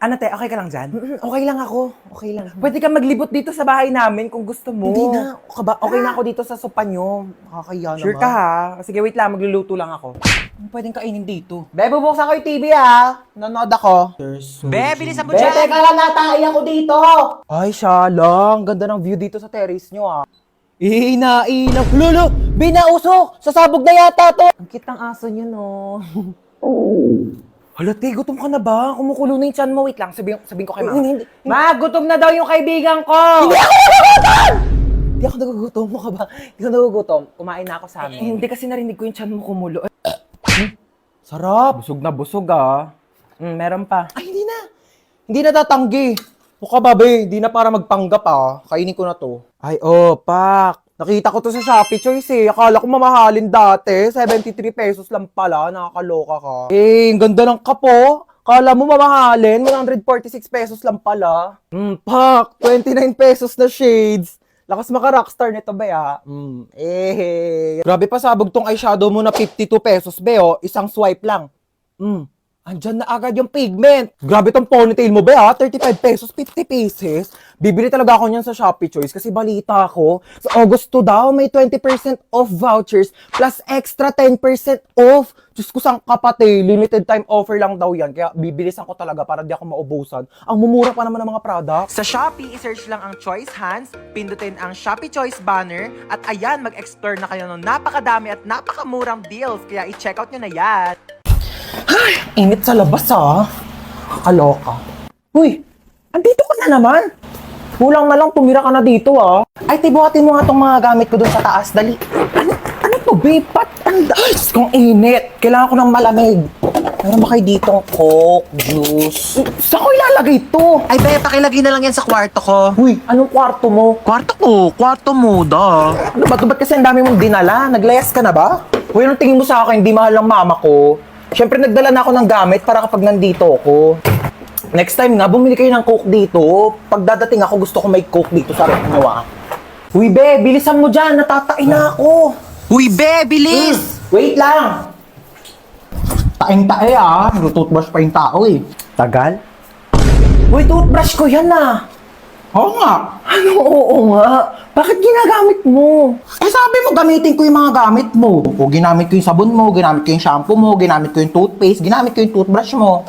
Ano te, okay ka lang dyan? Okay lang ako. Okay lang. Pwede ka maglibot dito sa bahay namin kung gusto mo. Hindi na. Okay na ako dito sa sopa nyo. Nakakaya Sure naman. ka ha? Sige, wait lang. Magluluto lang ako. Ano pwedeng kainin dito? Bebe, bubuksan ko yung TV ha. Nanonood ako. Be, bilisan mo Bebe, dyan! teka lang, natay ako dito. Ay, siya lang. Ganda ng view dito sa terrace nyo ah. Inainaw. Lolo, binausok. Sasabog na yata to. Ang cute ng aso nyo no. Hala, te, gutom ka na ba? Kumukulo na yung chan mo. Wait lang, sabihin ko kay mama. Hindi. Ma, gutom na daw yung kaibigan ko! Hindi ako nagugutom mo ka ba? Hindi ako nagugutom. Kumain na ako sa amin. Hindi kasi narinig ko yung chan mo kumulo. Sarap. Busog na busog ah. Meron pa. Ay, hindi na. Hindi na tatanggi. Mukha ba, be? Hindi na para magpanggap ah. Kainin ko na to. Ay, pak. Nakita ko to sa Shopee Choice eh. Akala ko mamahalin dati. 73 pesos lang pala. Nakakaloka ka. Ang ganda ng kapo. Kala mo mamahalin. 146 pesos lang pala. Pak. 29 pesos na shades. Lakas maka-rockstar nito, be, ah. Grabe pa sabog tong eyeshadow mo na 52 pesos, be, oh. Isang swipe lang. Andyan na agad yung pigment. Grabe tong ponytail mo, be, ha? 35 pesos, 50 pieces. Bibili talaga ako niyan sa Shopee Choice kasi balita ko, sa August 2 daw, may 20% off vouchers plus extra 10% off. Diyos ko, sang kapate, limited time offer lang daw yan. Kaya bibilisan ko talaga para di ako maubusan. Ang mumura pa naman ng mga products. Sa Shopee, isearch lang ang Choice Hands, pindutin ang Shopee Choice banner, at ayan, mag-explore na kayo ng napakadami at napakamurang deals. Kaya i-check out nyo na yan. Init sa labas, ha? Kaloka. Uy, andito ka na naman. Kulang na lang, tumira ka na dito, ha? Ay, tibuhatin mo nga tong mga gamit ko dun sa taas. Dali. Ano to, babe? Patanda. Ay, kung init. Kailangan ko ng malamig. Meron ba kayo ditong Coke, juice? Saan ko ilalagay to? Ay, be, pakilagay na lang yan sa kwarto ko. Uy, anong kwarto mo? Kwarto mo, da. Ano ba? Ba't kasi ang dami mong dinala? Naglayas ka na ba? Uy, anong tingin mo sa akin? Di mahal ng mama ko. Siyempre, nagdala na ako ng gamit para kapag nandito ako. Next time nga, bumili kayo ng Coke dito. Pag dadating ako, gusto ko may Coke dito sa rep nyo, ah. Uy, be, bilisan mo dyan. Natatain na ako. Uy, be, bilis! Wait lang. Taing-tae, ah. Nag-toothbrush pa yung tao, eh. Tagal? Uy, toothbrush ko yan, ah. Oo nga. Ano, oo nga? Bakit ginagamit mo? Eh, sabi mo, gamitin ko yung mga gamit mo. O, ginamit ko yung sabon mo, ginamit ko yung shampoo mo, ginamit ko yung toothpaste, ginamit ko yung toothbrush mo.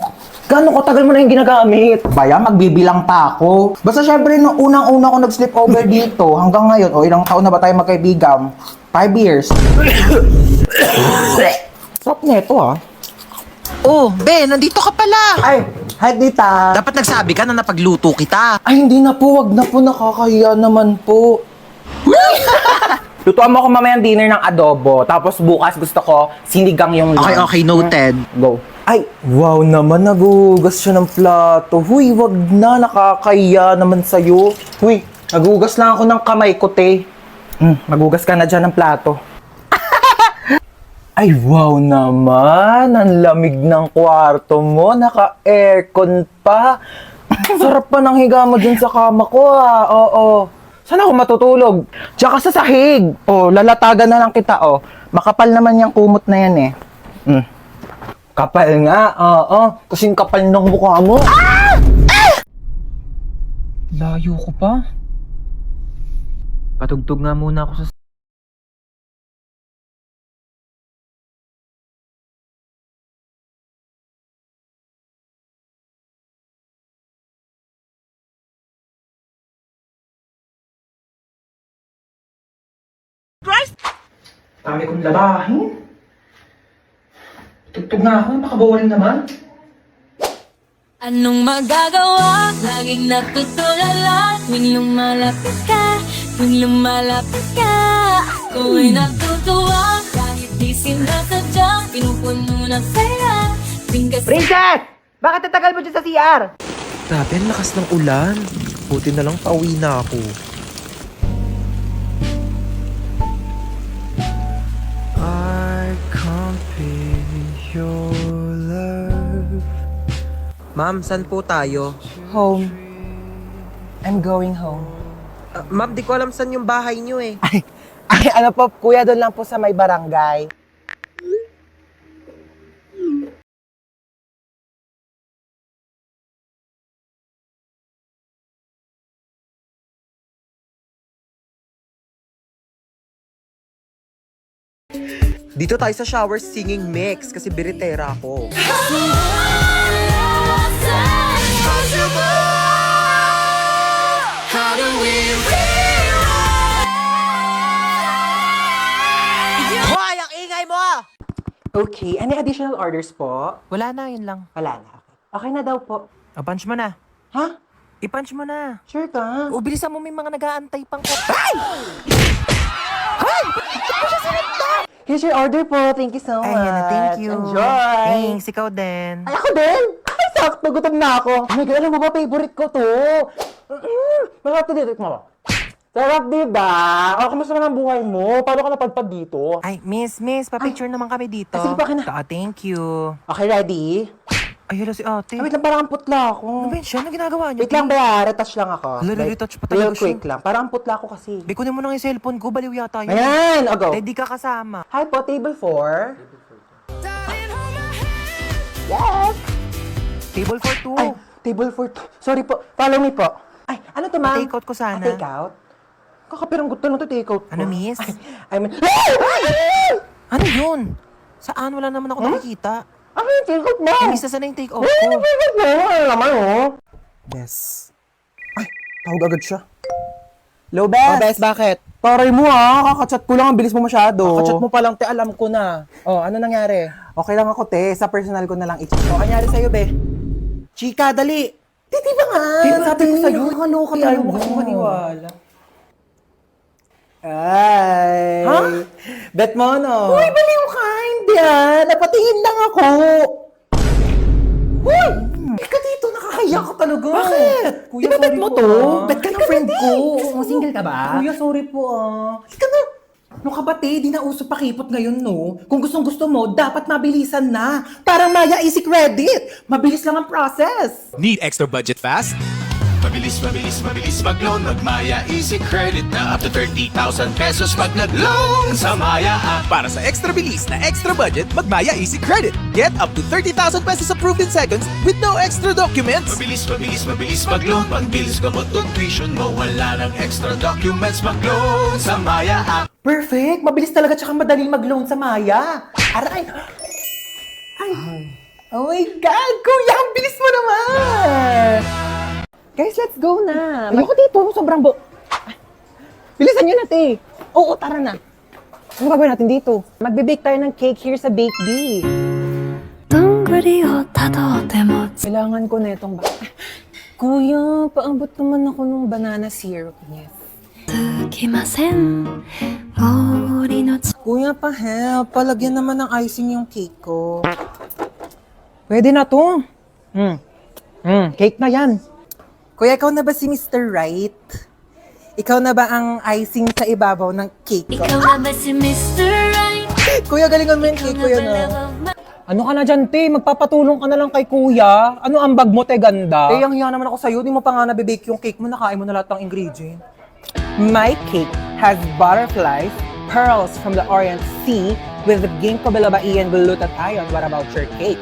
Gano'ng katagal mo na yung ginagamit? Baya, magbibilang pa ako. Basta syempre, nung unang-una ko nag-sleep over dito, hanggang ngayon, o ilang taon na ba tayo magkaibigan? 5 years. Sarap neto, ah. Oh, be, nandito ka pala. Ay, hi, tita. Dapat nagsabi ka na napagluto kita. Ay, hindi na po. Wag na po. Nakakahiya naman po. Lutuan mo ako mamayang dinner ng adobo. Tapos bukas gusto ko sinigang yung lunch. Okay, noted. Go. Ay, wow naman. Nagugas siya ng plato. Huy, wag na. Nakakahiya naman sa'yo. Huy, nagugas lang ako ng kamay ko, te. Magugas ka na dyan ng plato. Ay, wow naman. Ang lamig ng kwarto mo. Naka-aircon pa. Sarap pa ng higa mo dyan sa kama ko, ah. Oo. Saan ako matutulog? Diyan ka sa sahig. Oh, lalatagan na lang kita, oh. Makapal naman yung kumot na yan, eh. Kapal nga, oo. Kasing kapal ng mukha mo. Ah! Layo ko pa. Patugtog nga muna ako sa... Dami kong labahin. Tugtog na ako, napaka-boring naman. Anong magagawa? Laging natutulala tuwing lumalapit ka, tuwing lumalapit ka. Ako ay natutuwa kahit di sinasadya, pinupuno ng saya. Princess! Bakit tatagal mo dyan sa CR? Grabe, ang lakas ng ulan. Buti na lang pauwi na ako. I can't be your love. Ma'am, saan po tayo? Home. I'm going home. Ma'am, di ko alam saan yung bahay niyo eh. Ay, ano po, kuya, doon lang po sa may barangay. Dito tayo sa shower singing mix kasi biritera ako. How do we Hoy, ang ingay mo! Okay, any additional orders po? Wala na, yun lang. Wala na. Okay na daw po. Punch mo na. Ha? I-punch mo na. Sure ka? O, bilisan mo, may mga nag-aantay pang Here's your order po. Thank you so much. Ayan na, thank you. Enjoy. Thanks, ikaw din. Ay, ako din! Ay, sakto. Gutom na ako. Oh my God, alam mo ba, favorite ko to. Masarap to dito. Mo. Sarap, diba? O, kamusta naman ang buhay mo? Paano ka napadpad dito? Ay, miss, papicture naman kami dito. Sige pa, kina. Thank you. Okay, ready? Ay, hello si ate. Ay, wait lang, parang ang putla ako. Ano ba yun siya? Ano ginagawa niyo? Wait lang, ba? Retouch lang ako. Hala, retouch pa talaga Real siya. quick lang. Parang ang putla ako kasi. Bikunin mo na yung cellphone ko, baliw yata yun. Ayan! O, go. Di ka kasama. Hi po, table 4. Yes! Table for two. Ay, table 4. Sorry po. Follow me po. Ay, ano to, ma'am? Pa-take out ko sana. Take out? Kakapirang gusto lang to take out po. Ano, miss? I mean... Ano yun? Saan? Wala naman ako nakikita. Ano yung take out mo? Ay, miss, nasaan na yung take out Ay, ko? yung take out mo? Ano naman, oh? Bes. Ay, tawag agad siya. Hello, Bes. Oh, Bes, bakit? Taray mo kakachat ko lang, ang bilis mo masyado. Kakachat mo pa lang, te, alam ko na. Oh, ano nangyari? Okay lang ako, te. Sa personal ko na lang i-chat. Oh, nangyari sa'yo, be? Chika, dali. Di ba nga? Di ba sabi ko sa'yo? Nakakaloka na. Ayaw mo kasi maniwala. Ay. Ha? Bet mo, no? Uy, baliw ka. Hindi napatingin lang ako. Uy! Ika dito, nakakahiya ka talaga. Bakit? Kuya, di ba bet mo to? Bet ka ng friend ko. Single ka ba? Kuya, sorry po Ika na. No kabate, di na uso pakipot ngayon, no? Kung gustong-gusto mo, dapat mabilisan na. Parang Maya Easy Credit. Mabilis lang ang process. Need extra budget fast? Mabilis, mabilis, mabilis mag-loan. Mag-Maya Easy Credit na up to 30,000 pesos pag nag-loan sa Maya app. Para sa extra bilis na extra budget, mag-Maya Easy Credit. Get up to 30,000 pesos approved in seconds with no extra documents. Mabilis, mabilis, mabilis mag-loan. Pag-bilis ka mo tuition mo, wala ng extra documents. Mag-loan sa Maya app. Perfect! Mabilis talaga tsaka madaling mag-loan sa Maya. Aray! Ay! Oh my God! Kuya, ang bilis mo naman! Guys, let's go na. Ayoko dito. Sobrang Ay, bilisan nyo na, te. Oo, tara na. Ano gagawin natin dito? Magbe-bake tayo ng cake here sa Bake Bee. どんぐりをたどっても Kailangan ko na itong Kuya, paambot naman ako ng banana syrup. Yes. つきません氷のつ Kuya, pa-help. Palagyan naman ng icing yung cake ko. Pwede na to. Cake na yan. Kuya, ikaw na ba si Mr. Right? Ikaw na ba ang icing sa ibabaw ng cake ko? ikaw na ba si Mr. Right? Kuya, galingan mo yung cake, kuya na. Ano ka na dyan, te? Magpapatulong ka na lang kay kuya. Ano ang bag mo, te, ganda? Te, ang hiya naman ako sa'yo. Di mo pa nga nabibake yung cake mo. Nakain mo na lahat ng ingredient. My cake has butterflies, pearls from the Orient Sea with ginkgo biloba and glutathione. What about your cake?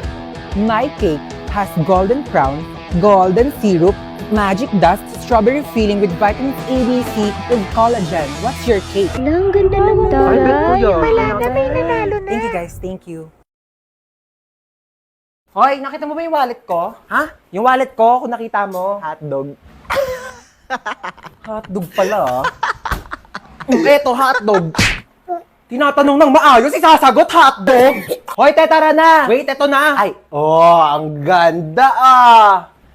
My cake has golden crown, golden syrup, magic dust, strawberry filling with vitamins A, B, C, with collagen. What's your cake? Ang ganda ng taray. Wala na, may nanalo na. Thank you guys, thank you. Hoy, nakita mo ba yung wallet ko? Ha? Yung wallet ko, kung nakita mo, hotdog. Hotdog pala, Eto, hotdog. Tinatanong ng maayos, isasagot hotdog. Hoy, te, tara na. Wait, eto na. Ay, ang ganda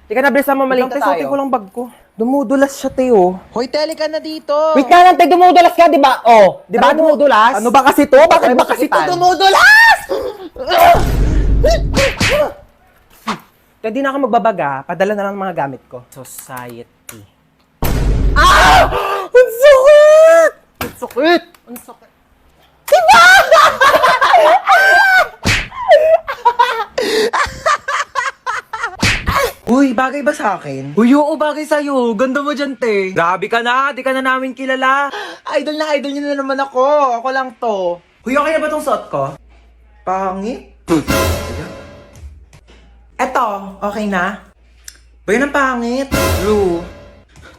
Teka na, bilisan mo, malinta tayo. Suotin ko lang bag ko. Dumudulas siya, Teo. Hoy, tele ka na dito. Wait ka lang, te, dumudulas ka, di ba? Di ba dumudulas? Ano ba kasi to? Bakit ba kasi to dumudulas? Kaya di na ako magbabaga, padala na lang ng mga gamit ko. Society. Ang sakit! Ang sakit! Ang sakit! Diba? Uy, bagay ba sa akin? Uy, oo, bagay sa'yo. Ganda mo dyan, te. Grabe ka na, di ka na namin kilala. Idol niyo na naman ako. Ako lang to. Uy, okay na ba tong suot ko? Pangit. Eto, okay na? Ba yun ang pangit? Blue.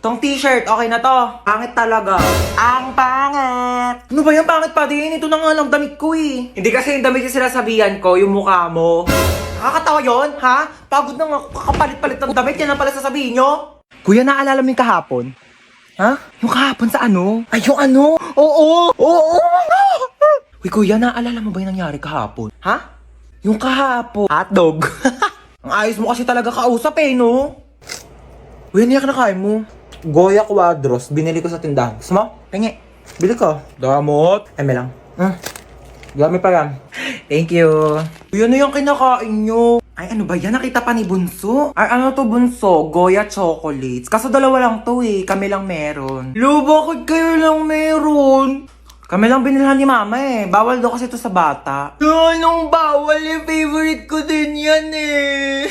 Tong t-shirt, okay na to. Pangit talaga. Ang pangit! Ano ba yung pangit pa din? Ito na nga lang damit ko eh. Hindi kasi yung damit yung sinasabihan ko, yung mukha mo. Nakakatawa yun, ha? Pagod na nga ako kakapalit-palit ng damit, yan ang pala sasabihin nyo. Kuya, naalala mo yung kahapon? Ha? Yung kahapon sa ano? Ay, yung ano? Oo! Oo! Uy, kuya, naalala mo ba yung nangyari kahapon? Ha? Yung kahapon. Hotdog. Ang ayos mo kasi talaga kausap eh, no? Uy, ano yung kinakain mo? Goya Quadros. Binili ko sa tindahan. Gusto mo? Pengi. Bili ko. Damot. Eme lang. Dami pa yan. Thank you. Uy, ano yung kinakain nyo? Ay, ano ba yan? Nakita pa ni Bunso? Ay, ano to, Bunso? Goya chocolates. Kaso dalawa lang to eh. Kami lang meron. Lo, bakit kayo lang meron? Kami lang binilhan ni Mama eh. Bawal daw kasi to sa bata. Anong bawal eh? Favorite ko din yan eh.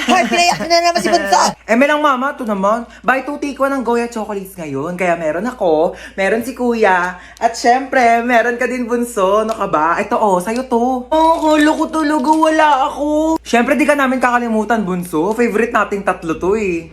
Hoy, pinayak na naman si Bunso! May lang Mama, to naman. Buy 2 take 1 ng Goya chocolates ngayon. Kaya meron ako, meron si Kuya, at syempre, meron ka din Bunso. Ano ka ba? Ito oh, sa'yo to. Oh, kala ko talaga wala ako. Syempre, di ka namin kakalimutan Bunso. Favorite nating tatlo to eh.